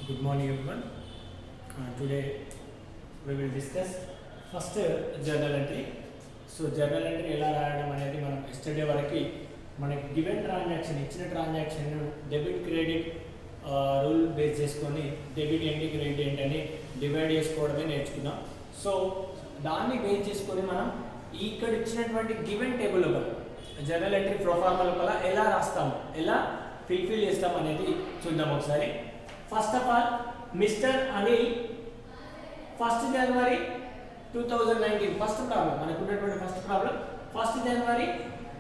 Good morning, everyone. Today we will discuss first journal entry. So journal entry ఎలా రాయడం అనేది మనం yesterday వరకు మనకి గివెన్ ట్రాన్సాక్షన్ ఇచ్చిన transaction debit credit rule base చేసుకొని డెబిట్ ఏంటి క్రెడిట్ ఏంటని డివైడ్ చేసుకోవడమే నేర్చుకున్నాం. సో దాన్ని బేస్ చేసుకొని మనం ఇక్కడ ఇచ్చినటువంటి గివెన్ టేబుల్ లోపల జర్నల్ ఎంట్రీ ప్రొఫార్మా లోపల ఎలా రాస్తాము, ఎలా ఫిల్ చేస్తాం అనేది చూద్దాం ఒకసారి. First of all mister Anil 1st January 2019 first problem మనకు ఉన్నటువంటి first problem 1st January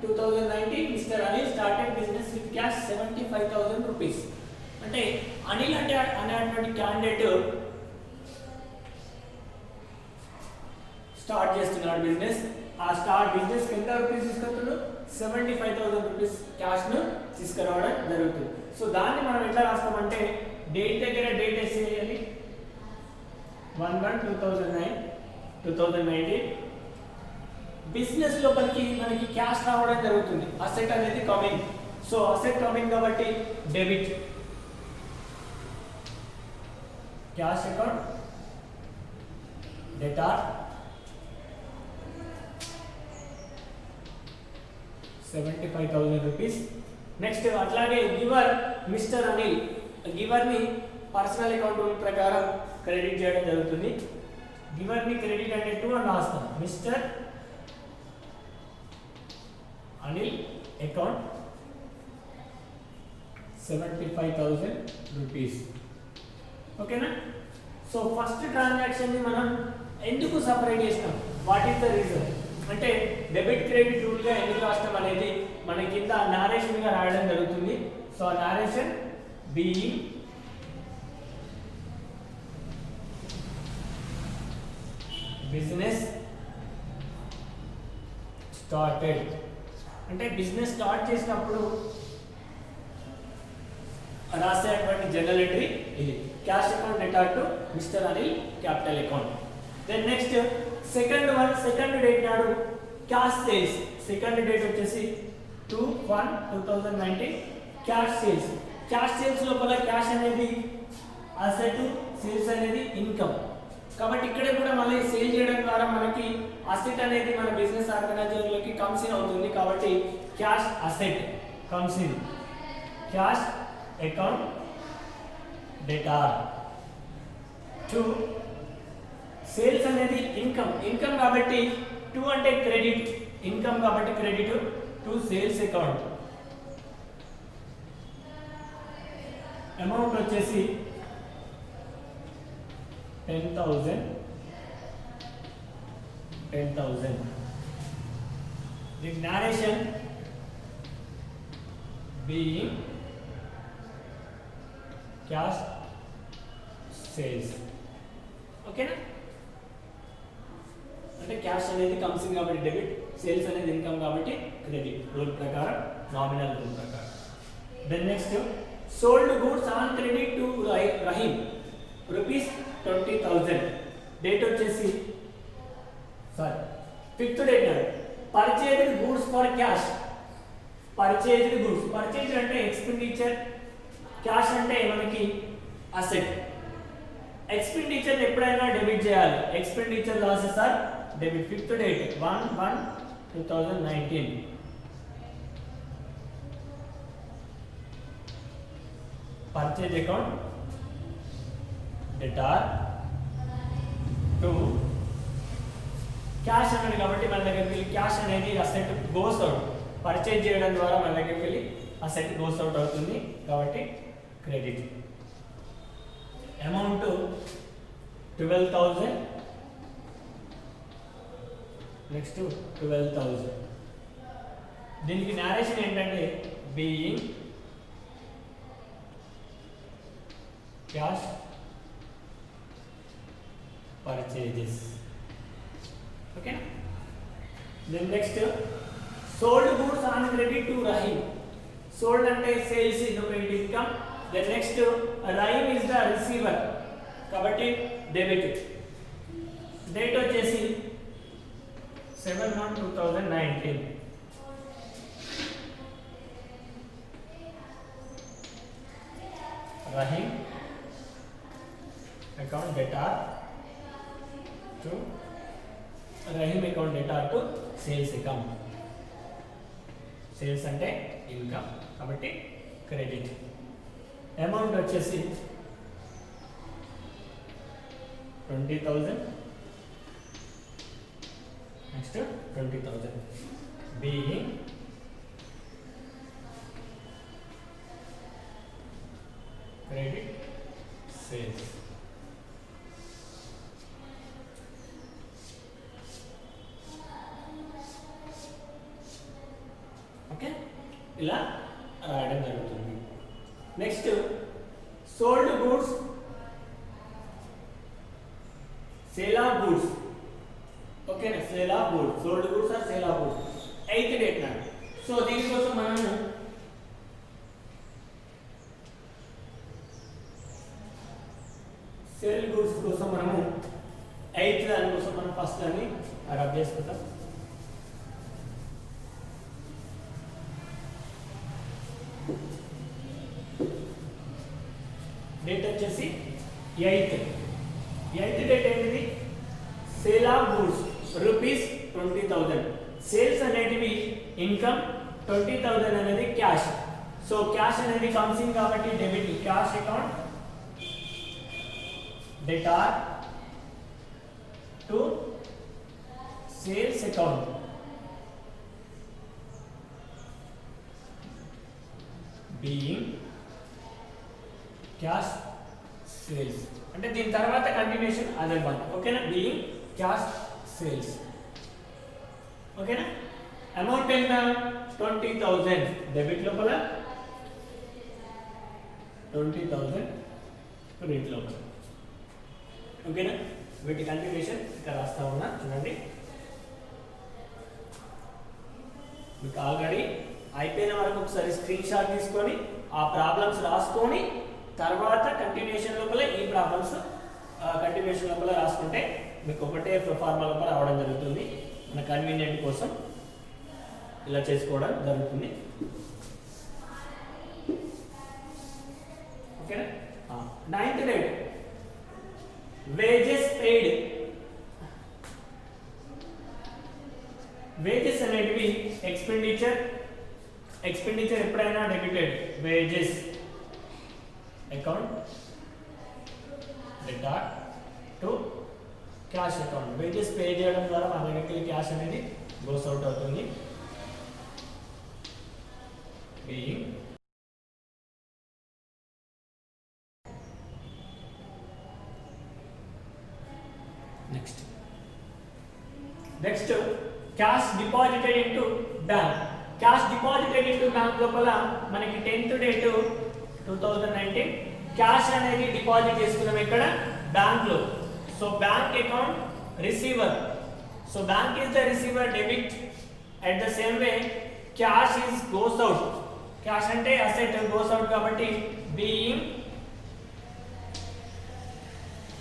2019 mister Anil started business with cash 75,000 rupees. అంటే అనిల్ అంటే అనేటువంటి క్యాండిడేట్ స్టార్ట్ చేస్తున్నాడు బిజినెస్. ఆ స్టార్ట్ బిజినెస్ ఎంత రూపీస్ తీసుకొస్తున్నాడు? 75,000 రూపీస్ క్యాష్ ను తీసుకురావడం జరుగుతుంది. సో దాన్ని మనం ఎట్లా రాస్తామంటే డేట్ దగ్గర డేట్ వేసేయాలి 1/1/2019. బిజినెస్ లోపలికి మనకి క్యాష్ రావడం జరుగుతుంది. అసెట్ అనేది కమింగ్. సో అసెట్ కమింగ్ కాబట్టి debit cash account debtor 75,000 rupees. Next అట్లాగే గివర్ మిస్టర్ అనిల్, గివర్ ని పర్సనల్ అకౌంట్ రూల్ ప్రకారం క్రెడిట్ చేయడం జరుగుతుంది. గివర్ ని క్రెడిట్ అంటే 2 అని రాస్తాం. Mister Anil account 75,000 rupees. ఓకేనా? సో ఫస్ట్ ట్రాన్సాక్షన్ ని మనం ఎందుకు సపరేట్ చేస్తాం? వాట్ ఈస్ ద రీజన్ అంటే డెబిట్ క్రెడిట్ రూల్ గా ఎందుకు రాస్తాం అనేది మన కింద నారేషన్ గా రాయడం జరుగుతుంది. సో ఆ నారేషన్ బీయింగ్ బిజినెస్ స్టార్టెడ్ అంటే బిజినెస్ స్టార్ట్ చేసినప్పుడు రాసేటువంటి జర్నల్ ఎంట్రీ ఇది. Cash account debtor to mister Anil capital account. Then next second date నాడు క్యాష్ సేల్స్. సెకండ్ డేట్ వచ్చేసి 2/1/2019 క్యాష్ సేల్స్. క్యాష్ సేల్స్ లోపల క్యాష్ అనేది అసెట్, సేల్స్ అనేది ఇన్కమ్. కాబట్టి ఇక్కడ కూడా మళ్ళీ సేల్ చేయడం ద్వారా మనకి అసెట్ అనేది మన బిజినెస్ ఆర్గనైజర్ లోకి కమ్స్ ఇన్ అవుతుంది. కాబట్టి cash asset comes in cash account debtor. 2 sales అనేది ఇన్కమ్ కాబట్టి 2 అంటే క్రెడిట్, ఇన్కమ్ కాబట్టి credit to sales account. Amount వచ్చేసి 10,000. The narration being cash sales. ఓకేనా? అంటే క్యాష్ అనేది కమ్స్ ఇన్ కాబట్టి డెబిట్, సేల్స్ అనేది ఇన్కమ్ కాబట్టి క్రెడిట్ రూల్ ప్రకారం, నామినల్ రూల్ ప్రకారం. Then next sold goods on credit to Rahim rupees 20,000. Date వచ్చేసి 5th డేట్ నాడు purchased goods for cash. Purchased goods, purchase అంటే ఎక్స్పెండిచర్, క్యాష్ అంటే మనకి అసెట్. ఎక్స్పెండిచర్ ఎప్పుడైనా డెబిట్ చేయాలి. Expenditure losses are debit. 5th date 1/1/2019 purchase account debtor to cash అనేది కాబట్టి మన దగ్గరికి వెళ్ళి క్యాష్ అనేది అసెట్ గోస్ అవుట్. పర్చేజ్ చేయడం ద్వారా మన దగ్గరికి వెళ్ళి అసెట్ గోస్ అవుట్ అవుతుంది కాబట్టి క్రెడిట్. అమౌంట్ 12,000. నెక్స్ట్ 12,000. దీనికి నారేషన్ ఏంటంటే బీయింగ్ క్యాష్ పర్చేజెస్. ఓకేనా? Then next sold goods on credit to Rahim. Sold అంటే sales in credit income. Then next Rahim is the receiver కాబట్టి డెబిట్. డేట్ వచ్చేసి 7/1/2019. Rahim account debtor to Rahim account debtor to sales account. Sales అంటే income కాబట్టి credit. Amount వచ్చేసి 20,000. Next 20,000 being credit sales. Okay, ఇలా రాయడం జరుగుతుంది. Next sold goods, sale of goods. ఓకేనా, sale of goods, sold goods are sale of goods 8th date నాడు. So దీనికోసం మనము సేల్ గూడ్స్ కోసం మనము 8th దానికోసం మనం ఫస్ట్ దాన్ని రబ్ చేసుకుంటాం. డేట్ వచ్చేసి 8th డేట్ ఏంటిది? Sale of goods rupees 20,000. Sales అనేటివి ఇన్కమ్, 20,000 అనేది క్యాష్. సో క్యాష్ అనేది కమ్స్ ఇన్ కాబట్టి debit. Cash account debtor to sales account. Being cash sales. అంటే దీని తర్వాత కంటిన్యూషన్ అదనమాట. ఓకేనా, బీయింగ్ క్యాష్ సేల్స్. ఓకేనా, అమౌంట్ ఎంత? 20,000 డెబిట్ లోపల, 20,000 క్రెడిట్ లోపల. ఓకేనా, వీటి కంటిన్యూషన్ ఇక్కడ రాస్తా ఉన్నా చూడండి. మీకు ఆల్రెడీ అయిపోయిన వరకు ఒకసారి స్క్రీన్ షాట్ తీసుకొని ఆ ప్రాబ్లమ్స్ రాసుకొని తర్వాత కంటిన్యూషన్ లోపల ఈ ప్రాబ్లమ్స్ కంటిన్యూషన్ లోపల రాసుకుంటే మీకు ఒకటే ఫార్ములా లోపల రావడం జరుగుతుంది. మన కన్వీనియంట్ కోసం ఇలా చేసుకోవడం జరుగుతుంది. ఓకేనా, 9th date wages paid. Wages అనేటివి ఎక్స్పెండిచర్ ఎప్పుడైనా debited. Wages account debtor to cash account. Wages pay చేయడం ద్వారా మన దగ్గరికి క్యాష్ అనేది గోస్ అవుట్ అవుతుంది. Being next cash deposited into bank. Cash deposited into bank లోపల మనకి 10th డేట్ 2019 క్యాష్ అనేది డిపాజిట్ చేసుకున్నాం ఇక్కడ బ్యాంక్ లో. So bank account receiver. So bank is the receiver debit. At the same way cash is goes out. Cash అంటే asset, goes out కాబట్టి being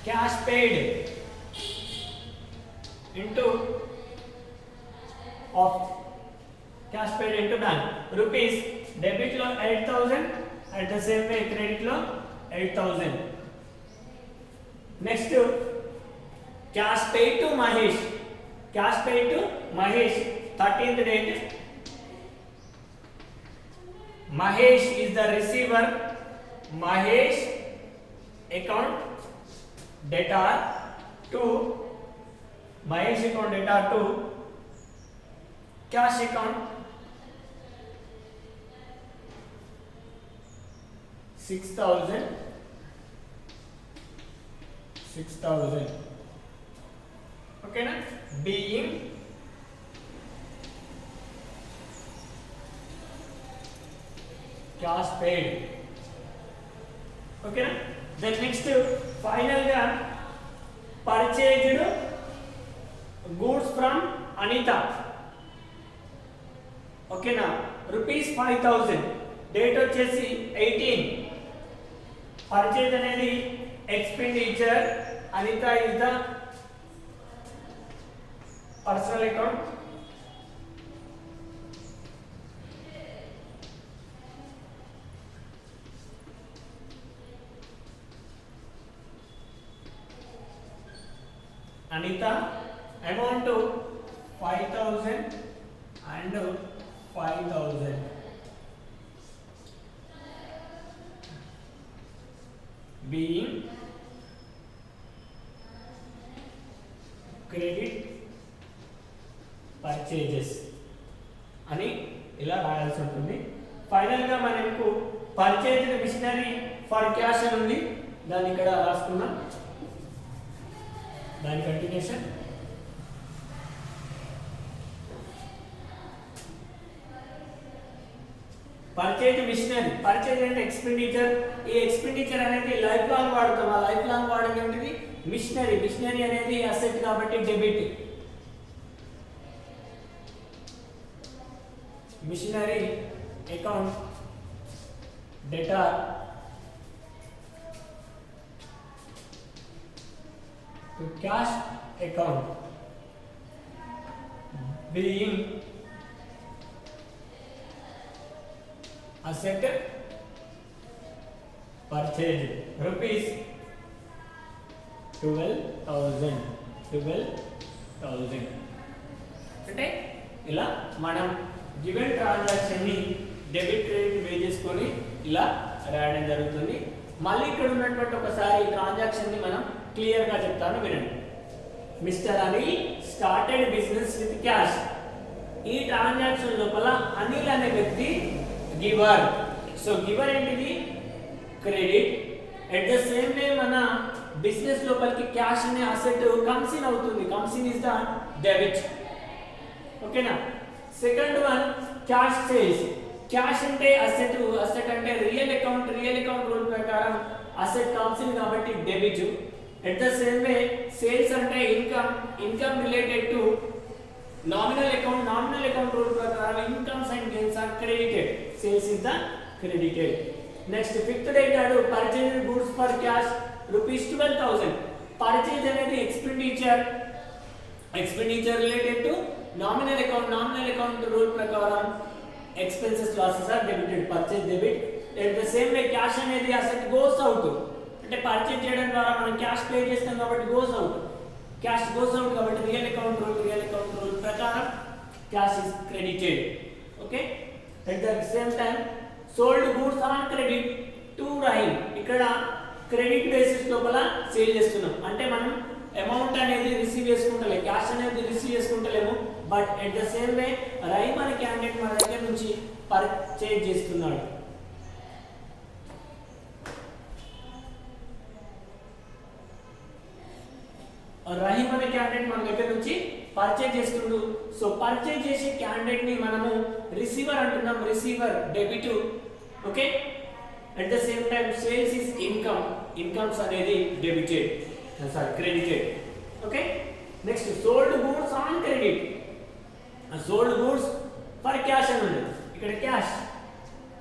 cash paid into of cash paid into bank. Rupees debit లో 8,000, at the same way credit లో 8,000. Next cash paid to Mahesh. Cash paid to Mahesh 13th date. Mahesh is the receiver. Mahesh account debtor to Mahesh account debtor to cash account 6,000. Okay na, being cash paid. Okay na, then next final ga purchased goods from Anita. Okay na, rupees 5,000. Date వచ్చేసి 18. Purchase అనేది expenditure. Anita is the personal account. Anitha amount 5000 and 5000 being credit purchases అని ఇలా రాయాల్సి ఉంటుంది. Final గా మనకు purchase machinery for cash అని ఉంది, దాన్ని ఇక్కడ రాసుకున్నాం. దాని కంటిన్యూషన్ పర్చేజ్ మిషనరీ. పర్చేజ్ అంటే ఎక్స్పెండిచర్. ఈ ఎక్స్పెండిచర్ అనేది లైఫ్ లాంగ్ వాడతాం. ఆ లైఫ్ లాంగ్ వాడడం ఏంటిది? మిషనరీ. మిషనరీ అనేది అసెట్ కాబట్టి debit. Machinery account debtor to cash account being asset purchased rupees 12,000 అంటే ఇలా మనం గివెన్ ట్రాన్సాక్షన్ ని డెబిట్ క్రెడిట్ పే చేసుకొని ఇలా రాయడం జరుగుతుంది. మళ్ళీ ఇక్కడ ఉన్నటువంటి ఒకసారి ఈ ట్రాన్సాక్షన్ ని మనం క్లియర్ గా చెప్తాను వినండి. Mister Anil started business with cash. ఈ ట్రాన్సాక్షన్ లోపల అనిల్ అనే వ్యక్తి గివర్. సో గివర్ ఏంటిది? Credit. At the same way మన బిజినెస్ లోపలికి క్యాష్ అనే అసెట్ కమ్స్ ఇన్ అవుతుంది. Comes in is the debit. ఓకేనా? Second one cash sales. Cash అంటే అసెట్, అసెట్ అంటే real account. Real account rule ప్రకారం అసెట్ కమ్స్ ఇన్ కాబట్టి debit. At the same way sales అంటే income. Income related to nominal account. Nominal account rule ప్రకారం incomes and gains are credited. Sales is the credited. Next fifth dated purchase goods for cash rupees 12,000. Purchase అనేది expenditure. Expenditure related to nominal account. Nominal account rule ప్రకారం expenses losses are debited. Purchase debit. At the same way cash అనేది asset goes out. అంటే purchase చేయడం ద్వారా మనం cash pay చేస్తాం కాబట్టి goes out. Cash goes out కాబట్టి real account rule ప్రకారం cash is credited. Okay. At the same time sold goods on credit to Rahim. ఇక్కడ క్రెడిట్ బేసిస్ లోపల సేల్ చేస్తున్నాం. అంటే మనం అమౌంట్ అనేది రిసీవ్ చేసుకుంటలేము, క్యాష్ అనేది రిసీవ్ చేసుకుంటలేము. But at the same way Rahim అనే క్యాండిడేట్ మన దగ్గర నుంచి పర్చేజ్ చేస్తున్నాడు. రహీమ్ అనే క్యాండిడేట్ మన దగ్గర నుంచి పర్చేజ్ చేస్తుండు. సో పర్చేజ్ చేసే క్యాండిడేట్ ని మనము రిసీవర్ అంటున్నాం. Receiver debit. Okay. At the same time sales is income. Incomes అనేది debited, sorry credited. Okay. Next sold goods on credit. Sold goods for cash అని ఉంది. ఇక్కడ క్యాష్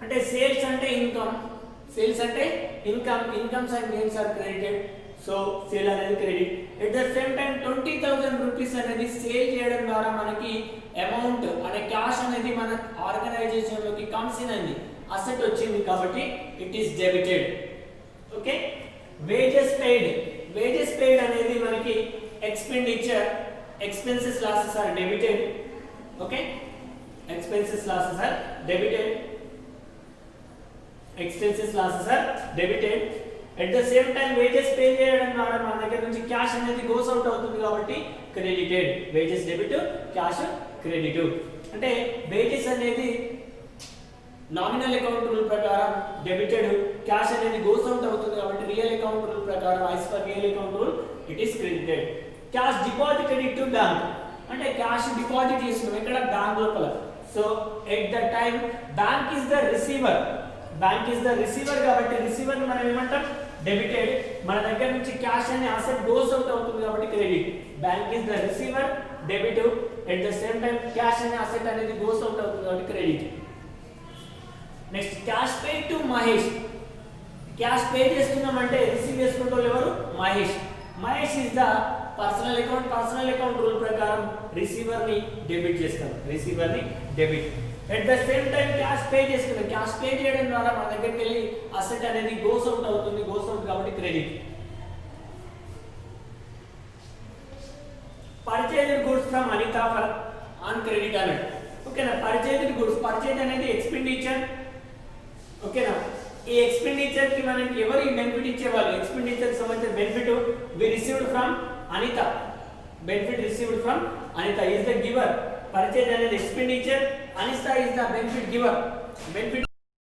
అంటే సేల్స్ అంటే ఇన్కమ్. సేల్స్ అంటే income. Incomes and gains are credited. So sale అనేది credit. At the same time 20,000 rupees అనేది sale చేయడం ద్వారా మనకి అమౌంట్ అనే క్యాష్ అనేది మన ఆర్గనైజేషన్ లోకి కమ్స్ ఇన్ అయింది, అసెట్ వచ్చింది కాబట్టి it is debited. Okay. Wages paid. Wages paid అనేది మనకి expenditure. Expenses losses are debited. Okay. Expenses losses are debited. Expenses losses are debited. At the same time wages pay చేయడం ద్వారా మన దగ్గర నుంచి క్యాష్ అనేది గోస్ అవుట్ అవుతుంది కాబట్టి credited. Wages debit, cash credit. అంటే వేజెస్ అనేది నామినల్ అకౌంట్ రూల్ ప్రకారం డెబిటెడ్, క్యాష్ అనేది గోస్ అవుట్ అవుతుంది కాబట్టి రియల్ అకౌంట్ రూల్ ప్రకారం as per real account rule it is credited. Cash deposited to bank. అంటే క్యాష్ డిపాజిట్ చేస్తున్నాం ఎక్కడ? బ్యాంక్ లోపల. So at the time bank is the receiver. Bank is the receiver కాబట్టి receiver ని మనం ఏమంటాం? Debited. మన దగ్గర నుంచి క్యాష్ అనే అసెట్ గోస్ అవుట్ అవుతుంది కాబట్టి credit. Bank is the receiver, debit. At the same time cash అనే అసెట్ అనేది గోస్ అవుట్ అవుతుంది కాబట్టి credit. Next cash pay to Mahesh. Cash pay చేస్తున్నాం అంటే రిసీవ్ చేసుకుంటూ ఎవరు? Mahesh. Mahesh is the personal account. Personal account rule ప్రకారం రిసీవర్ ని డెబిట్ చేస్తాం. రిసీవర్ ని debit. At the same time cash pay చేస్తున్నాం. క్యాష్ పే చేయడం ద్వారా మన దగ్గరికి వెళ్ళి అసెట్ అనేది గోస్ అవుట్ అవుతుంది. గోస్ అవుట్ కాబట్టి credit. Purchased goods from Anitha for on credit అన్నాడు. ఓకేనా, పర్చేజ్డ్ గూడ్స్, పర్చేజ్ అనేది ఎక్స్పెండిచర్. ఓకేనా, ఈ ఎక్స్పెండిచర్ కి మనకి ఎవరు బెనిఫిట్ ఇచ్చేవాళ్ళు, ఎక్స్పెండిచర్ సంబంధించిన benefit we received from Anita, benefit received from Anita is the giver. Purchase అనేది expenditure, Anita is the benefit giver. Benefit